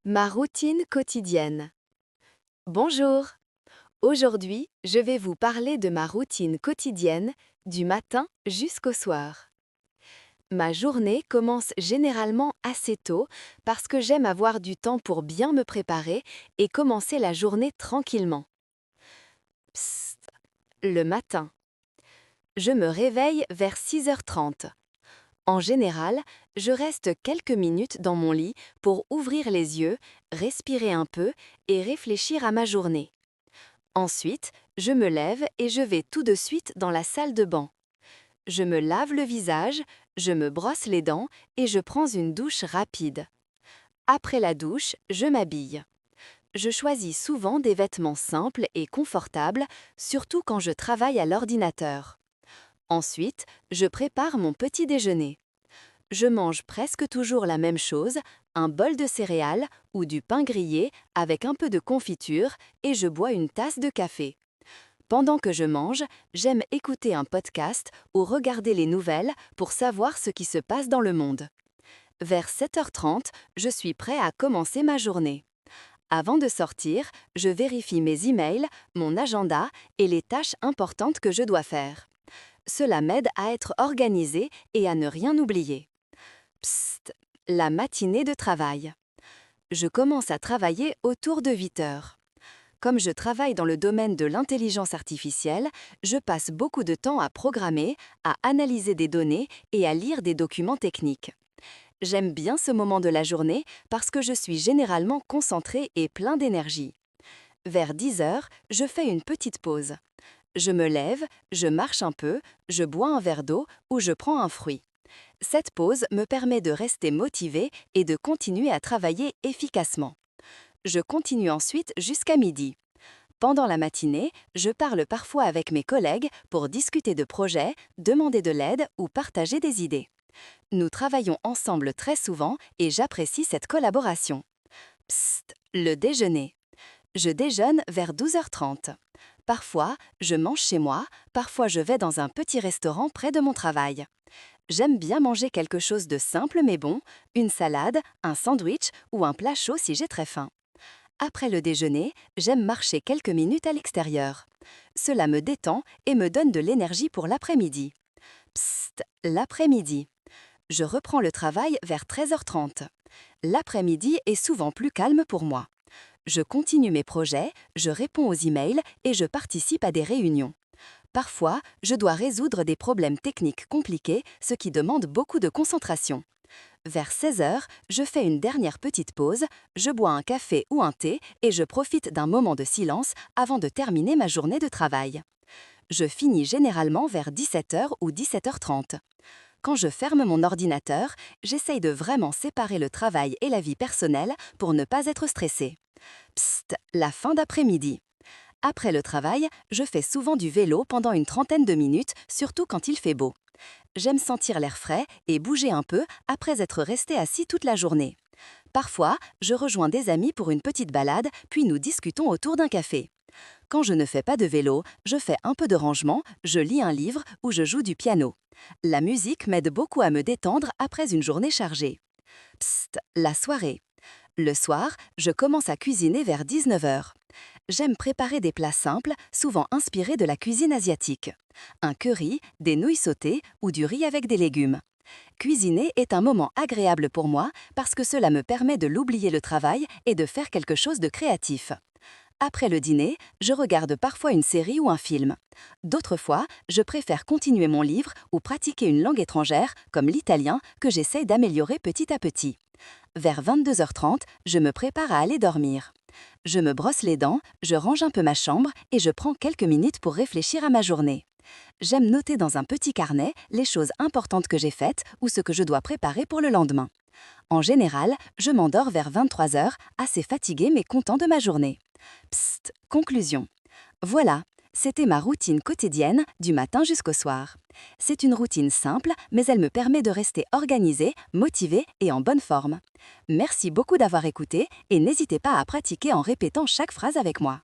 Ma routine quotidienne. Bonjour. Aujourd'hui, je vais vous parler de ma routine quotidienne, du matin jusqu'au soir. Ma journée commence généralement assez tôt parce que j'aime avoir du temps pour bien me préparer et commencer la journée tranquillement. Psst. Le matin. Je me réveille vers 6h30. En général, je reste quelques minutes dans mon lit pour ouvrir les yeux, respirer un peu et réfléchir à ma journée. Ensuite, je me lève et je vais tout de suite dans la salle de bain. Je me lave le visage, je me brosse les dents et je prends une douche rapide. Après la douche, je m'habille. Je choisis souvent des vêtements simples et confortables, surtout quand je travaille à l'ordinateur. Ensuite, je prépare mon petit déjeuner. Je mange presque toujours la même chose, un bol de céréales ou du pain grillé avec un peu de confiture et je bois une tasse de café. Pendant que je mange, j'aime écouter un podcast ou regarder les nouvelles pour savoir ce qui se passe dans le monde. Vers 7h30, je suis prêt à commencer ma journée. Avant de sortir, je vérifie mes emails, mon agenda et les tâches importantes que je dois faire. Cela m'aide à être organisé et à ne rien oublier. Psst, la matinée de travail. Je commence à travailler autour de 8 heures. Comme je travaille dans le domaine de l'intelligence artificielle, je passe beaucoup de temps à programmer, à analyser des données et à lire des documents techniques. J'aime bien ce moment de la journée parce que je suis généralement concentré et plein d'énergie. Vers 10 heures, je fais une petite pause. Je me lève, je marche un peu, je bois un verre d'eau ou je prends un fruit. Cette pause me permet de rester motivé et de continuer à travailler efficacement. Je continue ensuite jusqu'à midi. Pendant la matinée, je parle parfois avec mes collègues pour discuter de projets, demander de l'aide ou partager des idées. Nous travaillons ensemble très souvent et j'apprécie cette collaboration. Psst, le déjeuner. Je déjeune vers 12h30. Parfois, je mange chez moi, parfois je vais dans un petit restaurant près de mon travail. J'aime bien manger quelque chose de simple mais bon, une salade, un sandwich ou un plat chaud si j'ai très faim. Après le déjeuner, j'aime marcher quelques minutes à l'extérieur. Cela me détend et me donne de l'énergie pour l'après-midi. Psst, l'après-midi. Je reprends le travail vers 13h30. L'après-midi est souvent plus calme pour moi. Je continue mes projets, je réponds aux emails et je participe à des réunions. Parfois, je dois résoudre des problèmes techniques compliqués, ce qui demande beaucoup de concentration. Vers 16 heures, je fais une dernière petite pause, je bois un café ou un thé et je profite d'un moment de silence avant de terminer ma journée de travail. Je finis généralement vers 17 heures ou 17h30. Quand je ferme mon ordinateur, j'essaye de vraiment séparer le travail et la vie personnelle pour ne pas être stressée. Psst, la fin d'après-midi. Après le travail, je fais souvent du vélo pendant une trentaine de minutes, surtout quand il fait beau. J'aime sentir l'air frais et bouger un peu après être resté assis toute la journée. Parfois, je rejoins des amis pour une petite balade, puis nous discutons autour d'un café. Quand je ne fais pas de vélo, je fais un peu de rangement, je lis un livre ou je joue du piano. La musique m'aide beaucoup à me détendre après une journée chargée. Psst, la soirée. Le soir, je commence à cuisiner vers 19 heures. J'aime préparer des plats simples, souvent inspirés de la cuisine asiatique. Un curry, des nouilles sautées ou du riz avec des légumes. Cuisiner est un moment agréable pour moi parce que cela me permet de l'oublier le travail et de faire quelque chose de créatif. Après le dîner, je regarde parfois une série ou un film. D'autres fois, je préfère continuer mon livre ou pratiquer une langue étrangère, comme l'italien, que j'essaye d'améliorer petit à petit. Vers 22h30, je me prépare à aller dormir. Je me brosse les dents, je range un peu ma chambre et je prends quelques minutes pour réfléchir à ma journée. J'aime noter dans un petit carnet les choses importantes que j'ai faites ou ce que je dois préparer pour le lendemain. En général, je m'endors vers 23 heures, assez fatiguée mais content de ma journée. Psst, conclusion. Voilà, c'était ma routine quotidienne du matin jusqu'au soir. C'est une routine simple, mais elle me permet de rester organisée, motivée et en bonne forme. Merci beaucoup d'avoir écouté et n'hésitez pas à pratiquer en répétant chaque phrase avec moi.